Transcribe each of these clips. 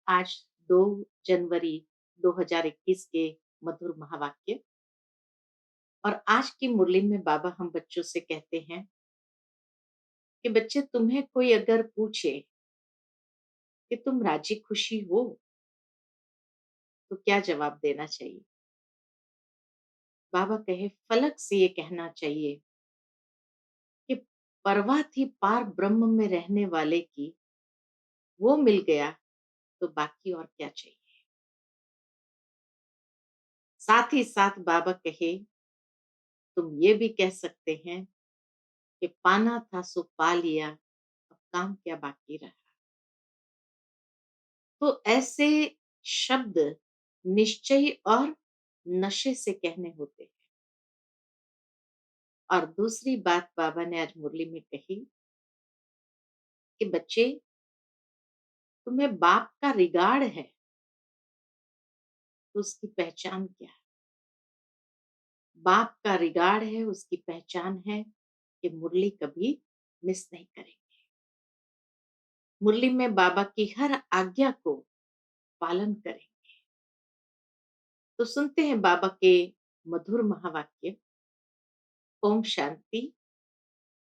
आज 2 जनवरी 2021 के मधुर महावाक्य। और आज की मुरली में बाबा हम बच्चों से कहते हैं कि बच्चे, तुम्हें कोई अगर पूछे कि तुम राजी खुशी हो तो क्या जवाब देना चाहिए। बाबा कहे फलक से ये कहना चाहिए कि परवाह थी पार ब्रह्म में रहने वाले की, वो मिल गया तो बाकी और क्या चाहिए। साथ ही साथ बाबा कहे तुम ये भी कह सकते हैं कि पाना था सो पा लिया, अब काम क्या बाकी रहा। तो ऐसे शब्द निश्चय और नशे से कहने होते हैं। और दूसरी बात बाबा ने आज मुरली में कही कि बच्चे, तुम्हें बाप का रिगार्ड है तो उसकी पहचान क्या है। बाप का रिगार्ड है, उसकी पहचान है कि मुरली कभी मिस नहीं करेंगे। मुरली में बाबा की हर आज्ञा को पालन करेंगे। तो सुनते हैं बाबा के मधुर महावाक्य। ओम शांति।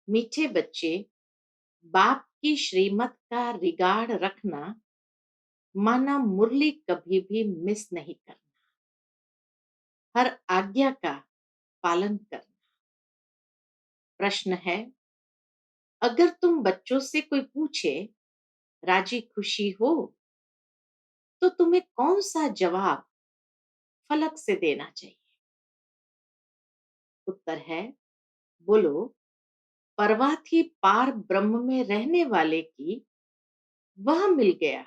मीठे बच्चे, बाप की श्रीमत का रिगार्ड रखना माना मुरली कभी भी मिस नहीं करना, हर आज्ञा का पालन करना। प्रश्न है, अगर तुम बच्चों से कोई पूछे राजी खुशी हो तो तुम्हें कौन सा जवाब फलक से देना चाहिए। उत्तर है, बोलो, परवाह थी पार ब्रह्म में रहने वाले की, वह मिल गया,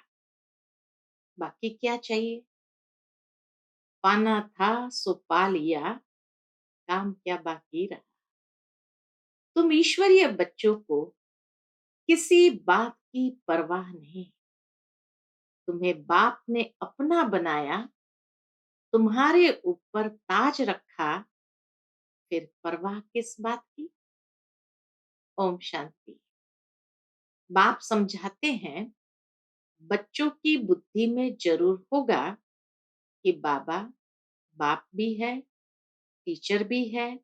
बाकी क्या चाहिए। पाना था सो पा लिया, काम क्या बाकी रहा। तुम ईश्वरीय बच्चों को किसी बात की परवाह नहीं। तुम्हें बाप ने अपना बनाया, तुम्हारे ऊपर ताज रखा, फिर परवाह किस बात की। ओम शांति। बाप समझाते हैं, बच्चों की बुद्धि में जरूर होगा कि बाबा बाप भी है, टीचर भी है,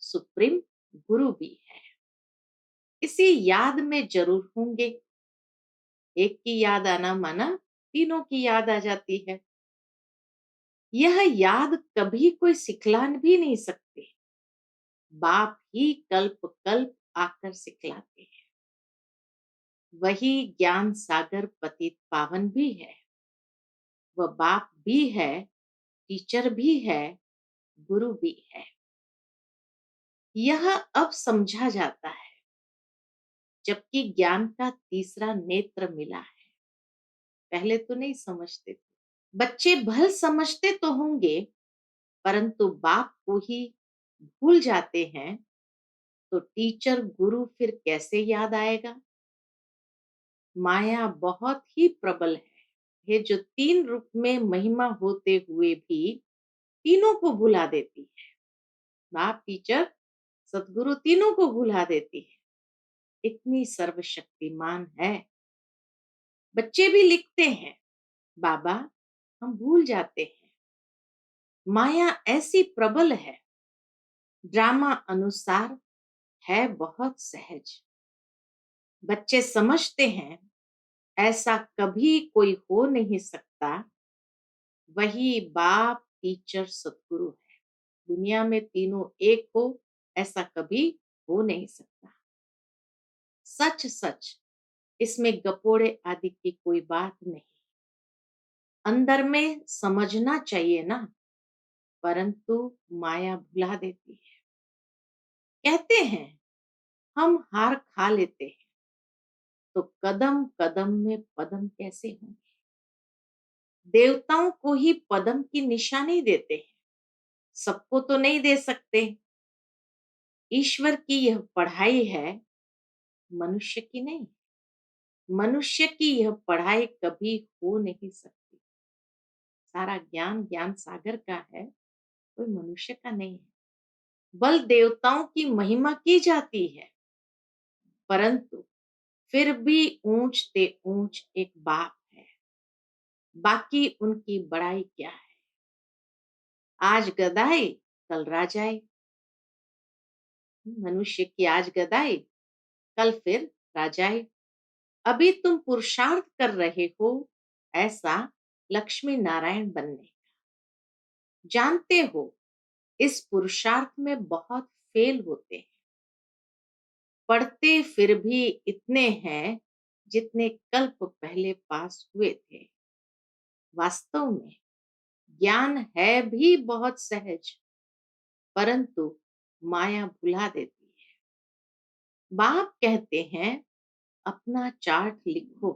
सुप्रीम गुरु भी है। इसी याद में जरूर होंगे। एक की याद आना माना तीनों की याद आ जाती है। यह याद कभी कोई सिखला भी नहीं सकते, बाप ही कल्प कल्प आकर सिखलाते हैं। वही ज्ञान सागर पतित पावन भी है। वह बाप भी है, टीचर भी है, गुरु भी है। यह अब समझा जाता है, जबकि ज्ञान का तीसरा नेत्र मिला है। पहले तो नहीं समझते थे। बच्चे भल समझते तो होंगे, परंतु बाप को ही भूल जाते हैं, तो टीचर गुरु फिर कैसे याद आएगा। माया बहुत ही प्रबल है। ये जो तीन रूप में महिमा होते हुए भी तीनों को भुला देती है। बाप, टीचर, सतगुरु तीनों को भुला देती है। इतनी सर्वशक्तिमान है। बच्चे भी लिखते हैं, बाबा हम भूल जाते हैं, माया ऐसी प्रबल है, ड्रामा अनुसार है बहुत सहज। बच्चे समझते हैं, ऐसा कभी कोई हो नहीं सकता। वही बाप, टीचर, सतगुरु है। दुनिया में तीनों एक हो, ऐसा कभी हो नहीं सकता। सच सच, इसमें गपोड़े आदि की कोई बात नहीं। अंदर में समझना चाहिए ना, परंतु माया भुला देती है। कहते हैं, हम हार खा लेते हैं तो कदम कदम में पदम कैसे होंगे। देवताओं को ही पदम की निशानी देते हैं, सबको तो नहीं दे सकते। ईश्वर की यह पढ़ाई है, मनुष्य की नहीं। मनुष्य की यह पढ़ाई कभी हो नहीं सकती। सारा ज्ञान ज्ञान सागर का है, कोई मनुष्य का नहीं है। बल देवताओं की महिमा की जाती है, परंतु फिर भी ऊंच ते ऊंच एक बाप है। बाकी उनकी बड़ाई क्या है। आज गदाई कल राजाई। मनुष्य की आज गदाई कल फिर राजाई। अभी तुम पुरुषार्थ कर रहे हो ऐसा लक्ष्मी नारायण बनने। जानते हो इस पुरुषार्थ में बहुत फेल होते हैं। पढ़ते फिर भी इतने हैं जितने कल्प पहले पास हुए थे। वास्तव में ज्ञान है भी बहुत सहज, परंतु माया भुला देती है। बाप कहते हैं अपना चार्ट लिखो,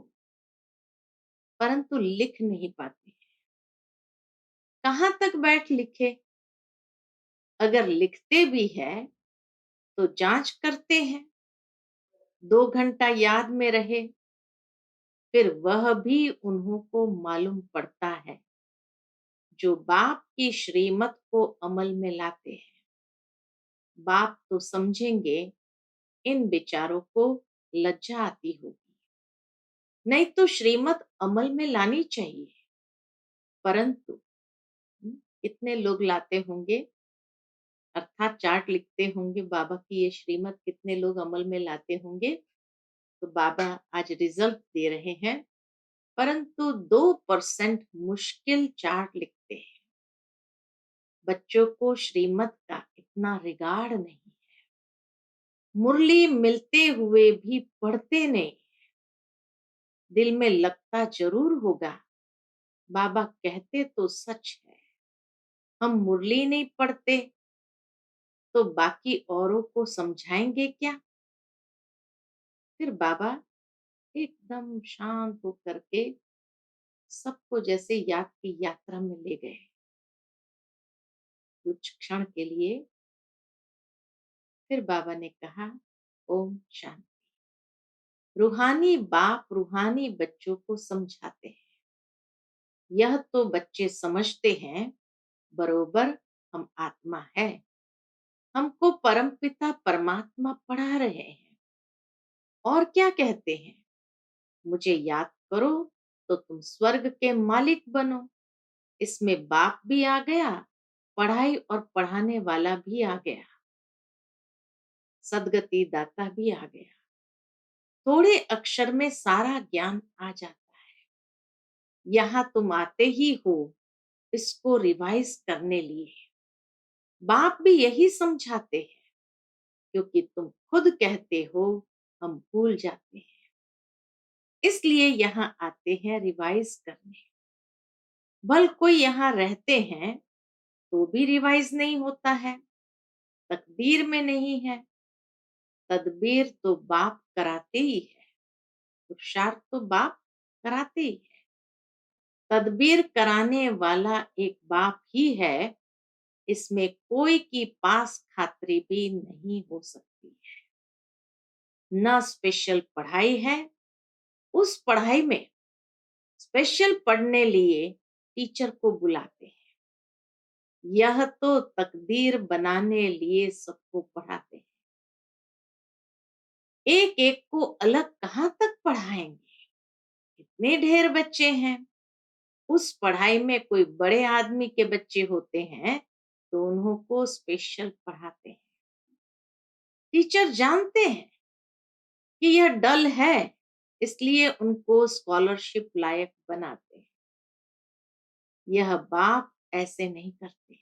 परंतु लिख नहीं पाते। कहाँ तक बैठ लिखे। अगर लिखते भी है तो जांच करते हैं, 2 घंटा याद में रहे, फिर वह भी उन्हों को मालूम पड़ता है जो बाप की श्रीमत को अमल में लाते हैं। बाप तो समझेंगे इन विचारों को लज्जा आती होगी, नहीं तो श्रीमत अमल में लानी चाहिए। परंतु कितने लोग लाते होंगे, अर्थात चार्ट लिखते होंगे बाबा की ये श्रीमत, कितने लोग अमल में लाते होंगे। तो बाबा आज रिजल्ट दे रहे हैं, परंतु 2% मुश्किल चार्ट लिखते हैं। बच्चों को श्रीमत का इतना रिगार्ड नहीं। मुरली मिलते हुए भी पढ़ते नहीं। दिल में लगता जरूर होगा, बाबा कहते तो सच है। हम मुरली नहीं पढ़ते तो बाकी औरों को समझाएंगे क्या। फिर बाबा एकदम शांत होकर के सबको जैसे याद की यात्रा में ले गए। कुछ क्षण के लिए फिर बाबा ने कहा, ओम शांति। रूहानी बाप रूहानी बच्चों को समझाते हैं। यह तो बच्चे समझते हैं बरोबर हम आत्मा है। हमको परमपिता परमात्मा पढ़ा रहे हैं और क्या कहते हैं, मुझे याद करो तो तुम स्वर्ग के मालिक बनो। इसमें बाप भी आ गया, पढ़ाई और पढ़ाने वाला भी आ गया, सदगति दाता भी आ गया। थोड़े अक्षर में सारा ज्ञान आ जाता है। यहाँ तुम आते ही हो इसको रिवाइज करने लिए। बाप भी यही समझाते हैं, क्योंकि तुम खुद कहते हो हम भूल जाते हैं, इसलिए यहाँ आते हैं रिवाइज करने। भल कोई यहाँ रहते हैं तो भी रिवाइज नहीं होता है, तकदीर में नहीं है। तदबीर तो बाप कराते ही है, पुरुषार्थ तो बाप कराते ही है। तदबीर कराने वाला एक बाप ही है, इसमें कोई की पास खातरी भी नहीं हो सकती है। न स्पेशल पढ़ाई है, उस पढ़ाई में स्पेशल पढ़ने लिए टीचर को बुलाते हैं। यह तो तकदीर बनाने लिए सबको पढ़ाते हैं। एक एक को अलग कहाँ तक पढ़ाएंगे, इतने ढेर बच्चे हैं। उस पढ़ाई में कोई बड़े आदमी के बच्चे होते हैं तो उन्हों को स्पेशल पढ़ाते हैं। टीचर जानते हैं कि यह डल है, इसलिए उनको स्कॉलरशिप लायक बनाते हैं। यह बाप ऐसे नहीं करते।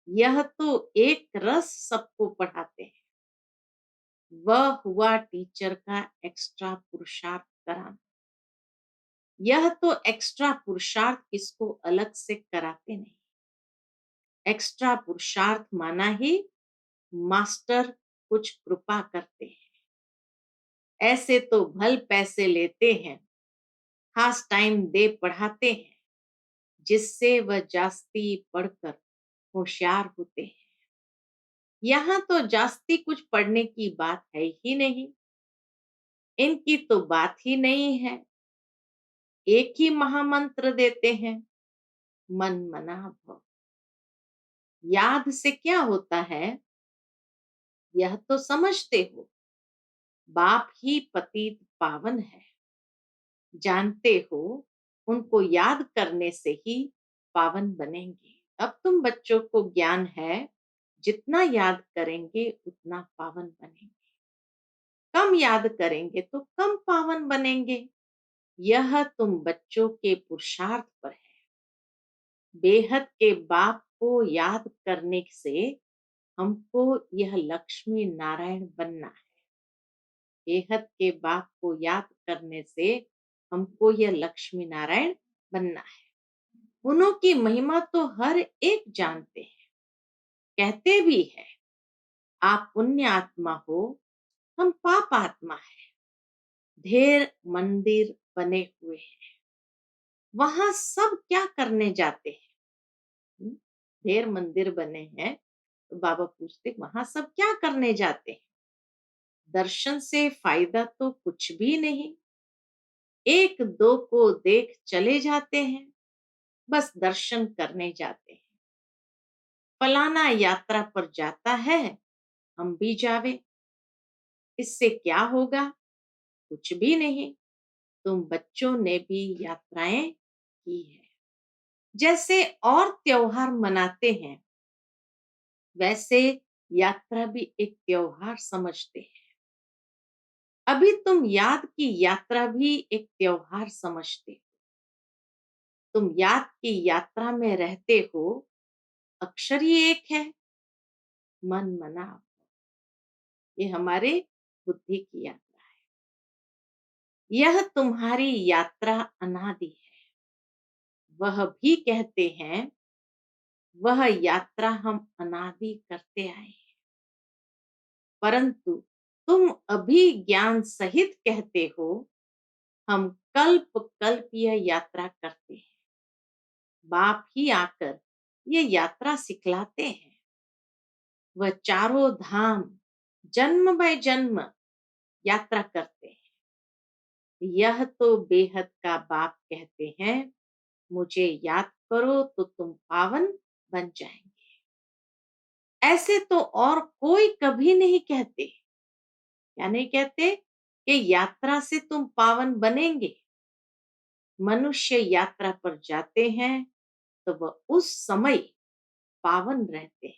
यह तो एक रस सबको पढ़ाते हैं। वह हुआ टीचर का एक्स्ट्रा पुरुषार्थ कराना। यह तो एक्स्ट्रा पुरुषार्थ किसको अलग से कराते नहीं। एक्स्ट्रा पुरुषार्थ माना ही मास्टर कुछ कृपा करते हैं। ऐसे तो भल पैसे लेते हैं, खास टाइम दे पढ़ाते हैं, जिससे वह जास्ती पढ़कर होशियार होते हैं। यहाँ तो जास्ती कुछ पढ़ने की बात है ही नहीं। इनकी तो बात ही नहीं है। एक ही महामंत्र देते हैं, मन मना भव। याद से क्या होता है, यह तो समझते हो। बाप ही पतित पावन है। जानते हो उनको याद करने से ही पावन बनेंगे। अब तुम बच्चों को ज्ञान है, जितना याद करेंगे उतना पावन बनेंगे। कम याद करेंगे तो कम पावन बनेंगे। यह तुम बच्चों के पुरुषार्थ पर है। बेहद के बाप को याद करने से हमको यह लक्ष्मी नारायण बनना है। बेहद के बाप को याद करने से हमको यह लक्ष्मी नारायण बनना है। उन्हों की महिमा तो हर एक जानते हैं, कहते भी है, आप पुण्य आत्मा हो, हम पाप आत्मा है। ढेर मंदिर बने हुए हैं, वहां सब क्या करने जाते हैं? हम्म, ढेर मंदिर बने हैं तो बाबा पूछते वहां सब क्या करने जाते हैं? दर्शन से फायदा तो कुछ भी नहीं। एक दो को देख चले जाते हैं, बस दर्शन करने जाते हैं। फलाना यात्रा पर जाता है, हम भी जावे, इससे क्या होगा? कुछ भी नहीं। तुम बच्चों ने भी यात्राएं की है। जैसे और त्योहार मनाते हैं, वैसे यात्रा भी एक त्योहार समझते हैं। अभी तुम याद की यात्रा भी एक त्योहार समझते हो। तुम याद की यात्रा में रहते हो, अक्षर ही एक है, मन मना। ये हमारे बुद्धि की यात्रा है। यह तुम्हारी यात्रा अनादि है। वह भी कहते हैं, वह यात्रा हम अनादि करते आए हैं, परंतु तुम अभी ज्ञान सहित कहते हो, हम कल्प कल्प यह यात्रा करते हैं। बाप ही आकर ये यात्रा सिखलाते हैं। वह चारों धाम जन्म बाय जन्म यात्रा करते हैं। यह तो बेहद का बाप कहते हैं, मुझे याद करो तो तुम पावन बन जाएंगे। ऐसे तो और कोई कभी नहीं कहते। क्या नहीं कहते? कि यात्रा से तुम पावन बनेंगे। मनुष्य यात्रा पर जाते हैं तो वह उस समय पावन रहते हैं।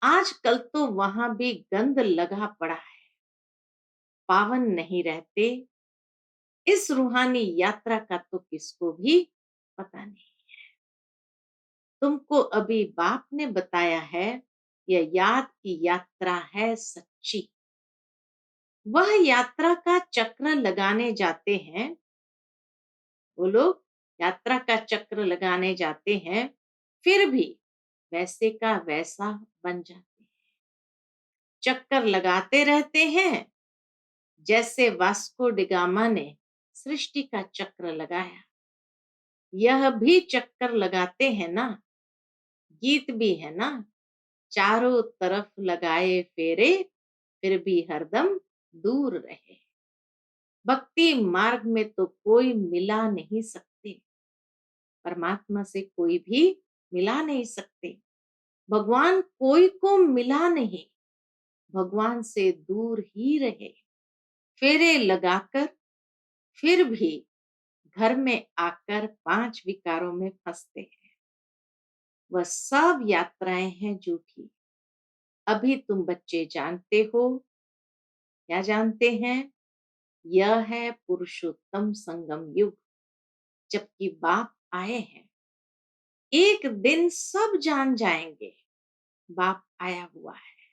आजकल तो वहां भी गंद लगा पड़ा है, पावन नहीं रहते। इस रूहानी यात्रा का तो किसको भी पता नहीं। तुमको अभी बाप ने बताया है, यह याद की यात्रा है सच्ची। वह यात्रा का चक्र लगाने जाते हैं। वो लोग यात्रा का चक्र लगाने जाते हैं, फिर भी वैसे का वैसा बन जाते हैं। चक्कर लगाते रहते हैं, जैसे वास्को डिगामा ने सृष्टि का चक्र लगाया। यह भी चक्कर लगाते हैं ना। गीत भी है ना, चारों तरफ लगाए फेरे, फिर भी हरदम दूर रहे। भक्ति मार्ग में तो कोई मिला नहीं सकते, परमात्मा से कोई भी मिला नहीं सकते। भगवान कोई को मिला नहीं, भगवान से दूर ही रहे। फेरे लगाकर फिर भी घर में आकर पांच विकारों में फंसते हैं। वह सब यात्राएं हैं झूठी। अभी तुम बच्चे जानते हो। क्या जानते हैं? यह है पुरुषोत्तम संगम युग, जबकि बाप आए हैं। एक दिन सब जान जाएंगे, बाप आया हुआ है।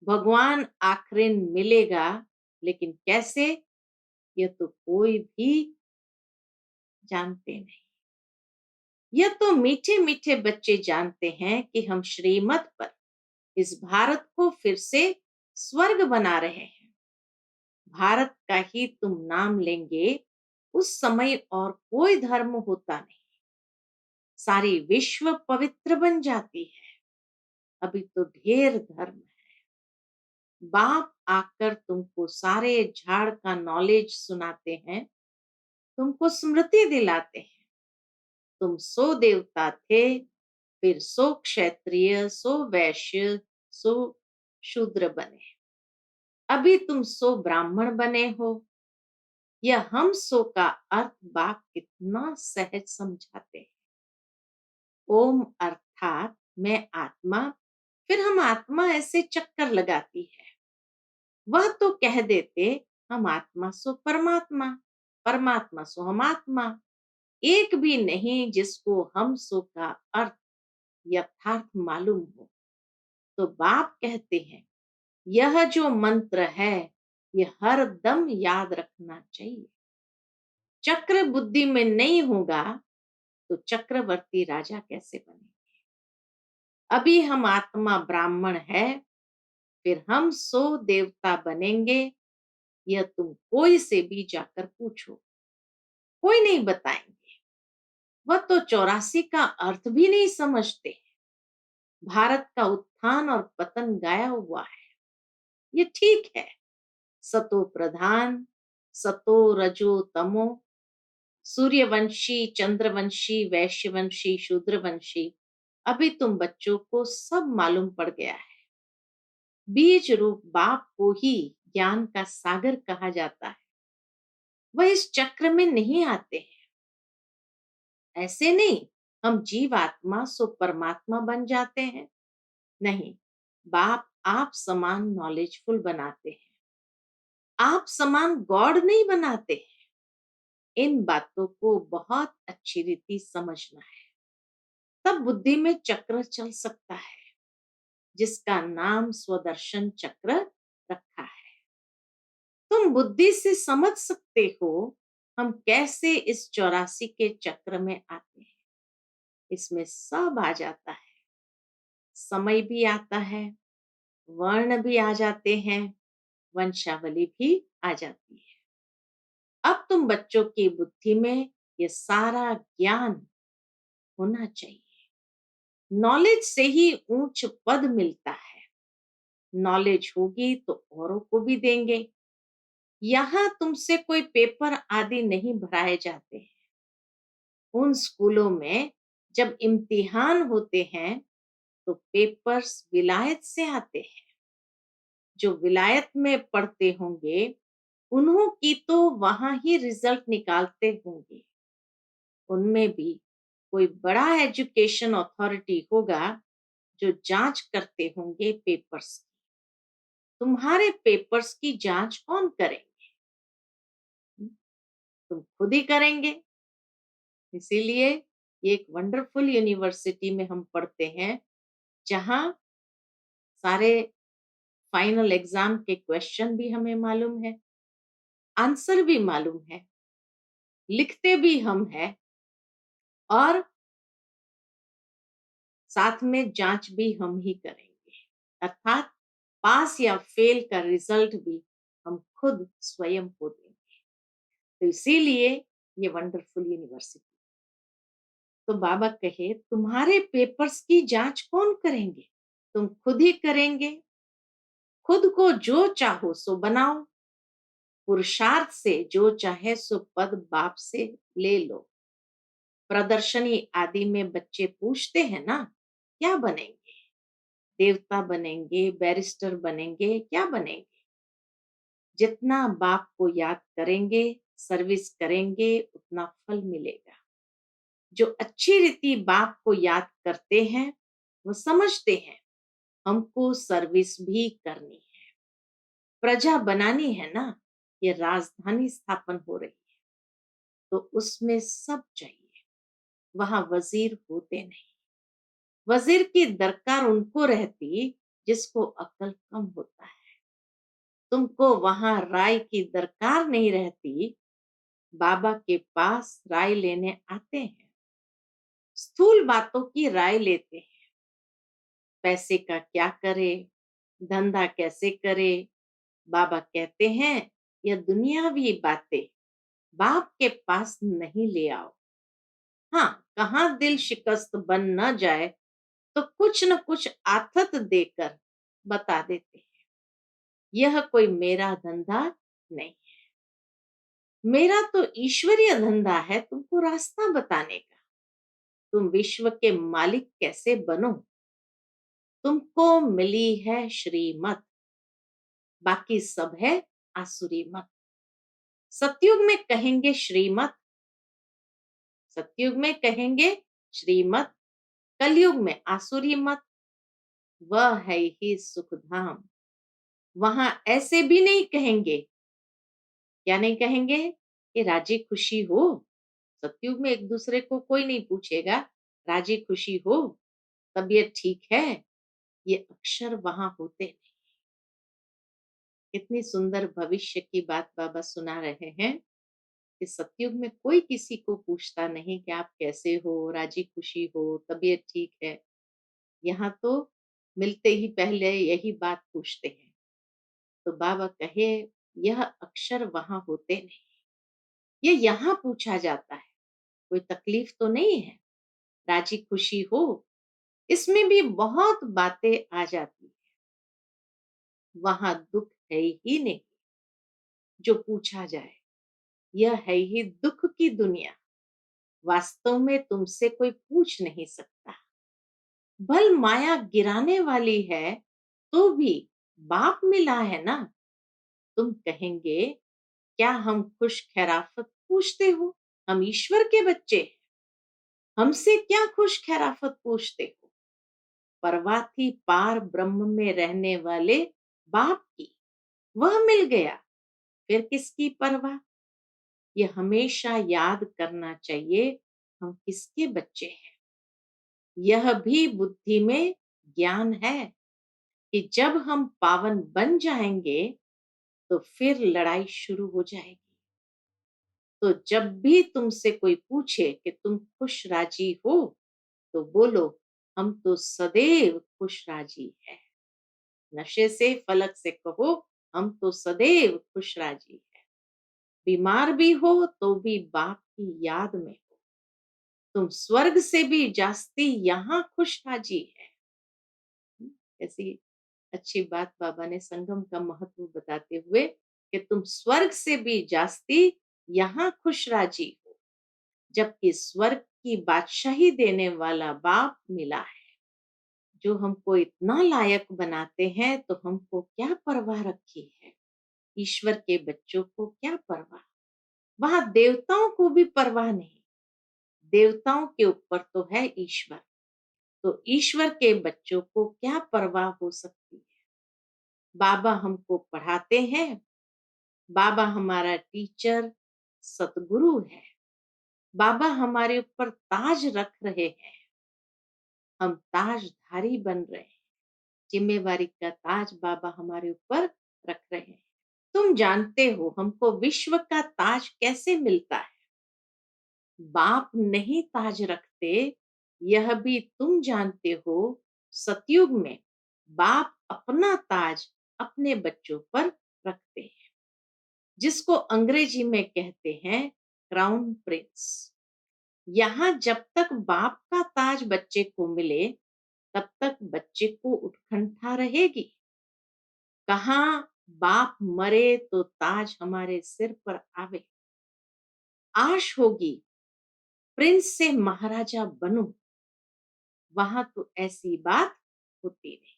भगवान आखिर मिलेगा, लेकिन कैसे, यह तो कोई भी जानते नहीं। यह तो मीठे मीठे बच्चे जानते हैं कि हम श्रीमत पर इस भारत को फिर से स्वर्ग बना रहे हैं। भारत का ही तुम नाम लेंगे, उस समय और कोई धर्म होता नहीं, सारी विश्व पवित्र बन जाती है। अभी तो ढेर धर्म है। बाप आकर तुमको सारे झाड़ का नॉलेज सुनाते हैं, तुमको स्मृति दिलाते हैं। तुम सो देवता थे, फिर सो क्षत्रिय, सो वैश्य, सो शूद्र बने। अभी तुम सो ब्राह्मण बने हो। यह हम सो का अर्थ बाप कितना सहज समझाते हैं। ओम अर्थात मैं आत्मा, फिर हम आत्मा ऐसे चक्कर लगाती है। वह तो कह देते हम आत्मा सो परमात्मा, परमात्मा सो हम आत्मा। एक भी नहीं जिसको हम सो का अर्थ यथार्थ मालूम हो। तो बाप कहते हैं यह जो मंत्र है ये हर दम याद रखना चाहिए। चक्र बुद्धि में नहीं होगा तो चक्रवर्ती राजा कैसे बने। अभी हम आत्मा ब्राह्मण है, फिर हम सो देवता बनेंगे। यह तुम कोई से भी जाकर पूछो, कोई नहीं बताएंगे। वह तो 84 का अर्थ भी नहीं समझते। भारत का उत्थान और पतन गाया हुआ है, ये ठीक है। सतो प्रधान, सतो रजो तमो, सूर्यवंशी, चंद्रवंशी, वैश्यवंशी, शूद्रवंशी। अभी तुम बच्चों को सब मालूम पड़ गया है। बीज रूप बाप को ही ज्ञान का सागर कहा जाता है। वह इस चक्र में नहीं आते हैं। ऐसे नहीं हम जीव आत्मा सो परमात्मा बन जाते हैं। नहीं, बाप आप समान नॉलेजफुल बनाते हैं, आप समान गॉड नहीं बनाते हैं। इन बातों को बहुत अच्छी रीति समझना है, तब बुद्धि में चक्र चल सकता है, जिसका नाम स्वदर्शन चक्र रखा है। तुम बुद्धि से समझ सकते हो हम कैसे इस 84 के चक्र में आते हैं। इसमें सब आ जाता है, समय भी आता है, वर्ण भी आ जाते हैं, वंशावली भी आ जाती है। अब तुम बच्चों की बुद्धि में ये सारा ज्ञान होना चाहिए। नॉलेज से ही ऊंच पद मिलता है। नॉलेज होगी तो औरों को भी देंगे। यहाँ तुमसे कोई पेपर आदि नहीं भराए जाते हैं। उन स्कूलों में जब इम्तिहान होते हैं तो पेपर्स विलायत से आते हैं। जो विलायत में पढ़ते होंगे उन्हों की तो वहां ही रिजल्ट निकालते होंगे। उनमें भी कोई बड़ा एजुकेशन अथॉरिटी होगा जो जांच करते होंगे पेपर्स की। तुम्हारे पेपर्स की जांच कौन करेंगे? तुम खुद ही करेंगे। इसीलिए ये एक वंडरफुल यूनिवर्सिटी में हम पढ़ते हैं, जहां सारे फाइनल एग्जाम के क्वेश्चन भी हमें मालूम है, आंसर भी मालूम है, लिखते भी हम हैं और साथ में जांच भी हम ही करेंगे। अर्थात पास या फेल का रिजल्ट भी हम खुद स्वयं को देंगे। तो इसीलिए ये वंडरफुल यूनिवर्सिटी। तो बाबा कहे तुम्हारे पेपर्स की जांच कौन करेंगे? तुम खुद ही करेंगे। खुद को जो चाहो सो बनाओ, पुरुषार्थ से जो चाहे सो पद बाप से ले लो। प्रदर्शनी आदि में बच्चे पूछते हैं ना, क्या बनेंगे? देवता बनेंगे, बैरिस्टर बनेंगे, क्या बनेंगे? जितना बाप को याद करेंगे, सर्विस करेंगे, उतना फल मिलेगा। जो अच्छी रीति बाप को याद करते हैं वो समझते हैं हमको सर्विस भी करनी है, प्रजा बनानी है ना। ये राजधानी स्थापन हो रही है तो उसमें सब चाहिए। वहां वजीर होते नहीं। वजीर की दरकार उनको रहती जिसको अकल कम होता है। तुमको वहां राय की दरकार नहीं रहती। बाबा के पास राय लेने आते हैं, स्थूल बातों की राय लेते हैं। पैसे का क्या करे, धंधा कैसे करे। बाबा कहते हैं यह दुनियावी बातें बाप के पास नहीं ले आओ। हाँ, कहाँ दिल शिकस्त बन न जाए तो कुछ न कुछ आथत देकर बता देते हैं। यह कोई मेरा धंधा नहीं है। मेरा तो ईश्वरीय धंधा है तुमको रास्ता बताने का। तुम विश्व के मालिक कैसे बनो। तुमको मिली है श्रीमत, बाकी सब है आसुरी मत। सतयुग में कहेंगे श्रीमत, सतयुग में कहेंगे श्रीमत, कलयुग में आसुरी मत, वह है ही सुख धाम। वहां ऐसे भी नहीं कहेंगे, क्या नहीं कहेंगे कि राजी खुशी हो। सतयुग में एक दूसरे को कोई नहीं पूछेगा, राजी खुशी हो, तबीयत ठीक है, ये अक्षर वहां होते नहीं। कितनी सुंदर भविष्य की बात बाबा सुना रहे हैं कि सतयुग में कोई किसी को पूछता नहीं कि आप कैसे हो, राजी खुशी हो, तबीयत ठीक है। यहाँ तो मिलते ही पहले यही बात पूछते हैं। तो बाबा कहे यह अक्षर वहां होते नहीं, ये यहाँ पूछा जाता है। कोई तकलीफ तो नहीं है, राजी खुशी हो, इसमें भी बहुत बातें आ जाती है। वहां दुख है ही नहीं जो पूछा जाए, यह है ही दुख की दुनिया। वास्तव में तुमसे कोई पूछ नहीं सकता। भल माया गिराने वाली है तो भी बाप मिला है ना। तुम कहेंगे क्या हम खुश खैराफत पूछते हो, हम ईश्वर के बच्चे हैं, हमसे क्या खुश खैराफत पूछते हो। परवाह थी पार ब्रह्म में रहने वाले बाप की, वह मिल गया, फिर किसकी परवाह। ये हमेशा याद करना चाहिए हम किसके बच्चे हैं। यह भी बुद्धि में ज्ञान है कि जब हम पावन बन जाएंगे तो फिर लड़ाई शुरू हो जाएगी। तो जब भी तुमसे कोई पूछे कि तुम खुश राजी हो, तो बोलो हम तो सदैव खुश राजी है। नशे से फलक से कहो हम तो सदैव खुश राजी है। बीमार भी हो तो भी बाप की याद में हो। तुम स्वर्ग से भी जास्ती यहाँ खुश राजी है। ऐसी अच्छी बात बाबा ने संगम का महत्व बताते हुए कि तुम स्वर्ग से भी जास्ती यहाँ खुश राजी हो, जबकि स्वर्ग की बादशाही देने वाला बाप मिला है। जो हमको इतना लायक बनाते हैं तो हमको क्या परवाह रखी है। ईश्वर के बच्चों को क्या परवाह। वहां देवताओं को भी परवाह नहीं, देवताओं के ऊपर तो है ईश्वर। तो ईश्वर के बच्चों को क्या परवाह हो सकती है। बाबा हमको पढ़ाते हैं, बाबा हमारा टीचर सतगुरु है। बाबा हमारे ऊपर ताज रख रहे हैं, हम ताजधारी बन रहे हैं। जिम्मेवारी का ताज बाबा हमारे ऊपर रख रहे हैं। तुम जानते हो हमको विश्व का ताज कैसे मिलता है। बाप नहीं ताज रखते, यह भी तुम जानते हो। सतयुग में बाप अपना ताज अपने बच्चों पर रखते हैं, जिसको अंग्रेजी में कहते हैं क्राउन प्रिंस। यहाँ जब तक बाप का ताज बच्चे को मिले, तब तक बच्चे को उत्कंठा रहेगी। कहाँ बाप मरे तो ताज हमारे सिर पर आवे। आश होगी प्रिंस से महाराजा बनूं। वहां तो ऐसी बात होती नहीं,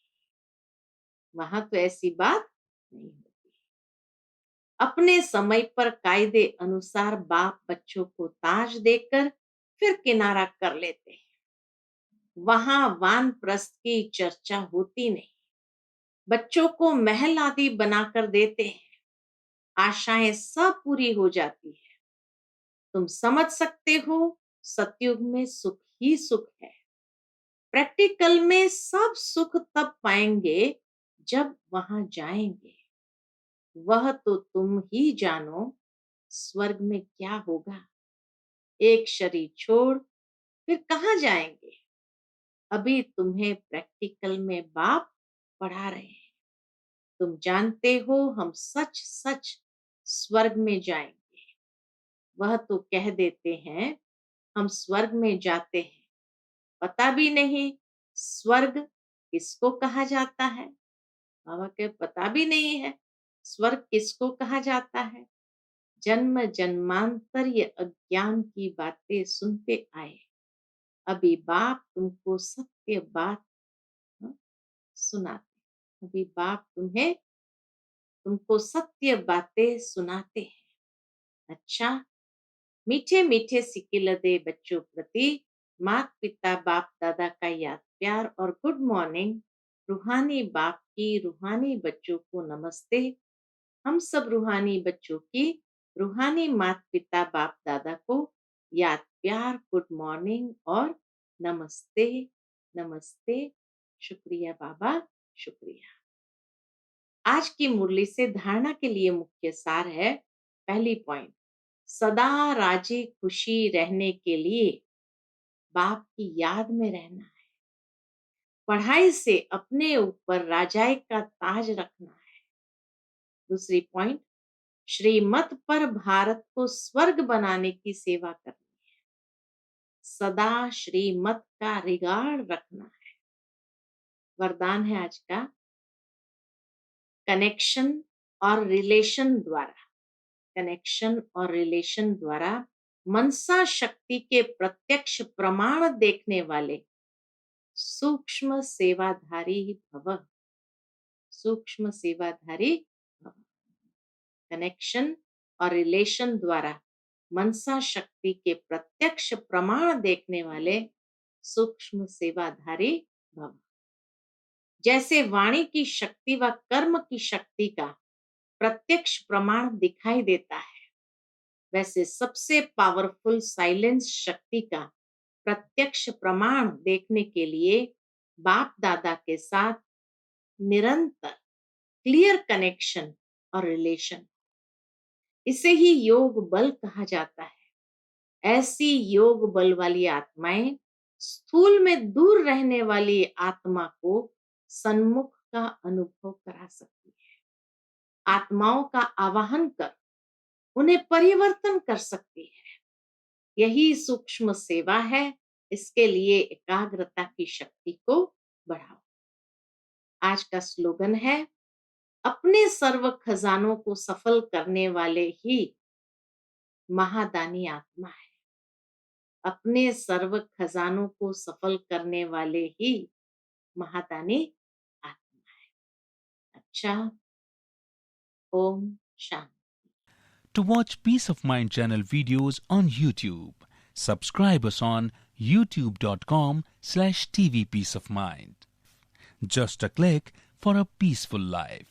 वहां तो ऐसी बात नहीं होती। अपने समय पर कायदे अनुसार बाप बच्चों को ताज देकर फिर किनारा कर लेते हैं। वहां वानप्रस्थ की चर्चा होती नहीं, बच्चों को महल आदि बनाकर देते हैं, आशाएं सब पूरी हो जाती है। तुम समझ सकते हो सतयुग में सुख ही सुख है। प्रैक्टिकल में सब सुख तब पाएंगे जब वहां जाएंगे। वह तो तुम ही जानो स्वर्ग में क्या होगा। एक शरीर छोड़ फिर कहाँ जाएंगे। अभी तुम्हें प्रैक्टिकल में बाप पढ़ा रहे हैं। तुम जानते हो हम सच सच स्वर्ग में जाएंगे। वह तो कह देते हैं हम स्वर्ग में जाते हैं, पता भी नहीं स्वर्ग किसको कहा जाता है। बाबा के पता भी नहीं है स्वर्ग किसको कहा जाता है। जन्म जन्मांतर ये अज्ञान की बातें सुनते आए। अभी बाप तुमको सत्य बात हाँ, सुनाते। अभी बाप तुमको सत्य बातें सुनाते हैं। अच्छा, मीठे मीठे सिक्के लदे बच्चों प्रति माता पिता बाप दादा का याद प्यार और गुड मॉर्निंग। रूहानी बाप की रूहानी बच्चों को नमस्ते। हम सब रूहानी बच्चों की रूहानी माता पिता बाप दादा को याद प्यार गुड मॉर्निंग और नमस्ते। नमस्ते। शुक्रिया बाबा, शुक्रिया। आज की मुरली से धारणा के लिए मुख्य सार है। पहली पॉइंट, सदा राजी खुशी रहने के लिए बाप की याद में रहना है। पढ़ाई से अपने ऊपर राजाई का ताज रखना है। दूसरी पॉइंट, श्रीमत पर भारत को स्वर्ग बनाने की सेवा करनी है। सदा श्रीमत का रिगार्ड रखना है। वरदान है आज का, कनेक्शन और रिलेशन द्वारा, कनेक्शन और रिलेशन द्वारा मनसा शक्ति के प्रत्यक्ष प्रमाण देखने वाले सूक्ष्म सेवाधारी भव। सूक्ष्म सेवाधारी भव। कनेक्शन और रिलेशन द्वारा मनसा शक्ति के प्रत्यक्ष प्रमाण देखने वाले सूक्ष्म सेवाधारी भव। जैसे वाणी की शक्ति व कर्म की शक्ति का प्रत्यक्ष प्रमाण दिखाई देता है, वैसे सबसे पावरफुल साइलेंस शक्ति का प्रत्यक्ष प्रमाण देखने के लिए बाप दादा के साथ निरंतर क्लियर कनेक्शन और रिलेशन, इसे ही योग बल कहा जाता है। ऐसी योग बल वाली आत्माएं स्थूल में दूर रहने वाली आत्मा को सन्मुख का अनुभव करा सकती है। आत्माओं का आवाहन कर उन्हें परिवर्तन कर सकती है। यही सूक्ष्म सेवा है। इसके लिए एकाग्रता की शक्ति को बढ़ाओ। आज का स्लोगन है, अपने सर्व खजानों को सफल करने वाले ही महादानी आत्मा है। अपने सर्व खजानों को सफल करने वाले ही महादानी आत्मा है। अच्छा, Om Shanti. To watch Peace of Mind channel videos on YouTube, subscribe us on youtube.com/tvpeaceofmind. Just a click for a peaceful life.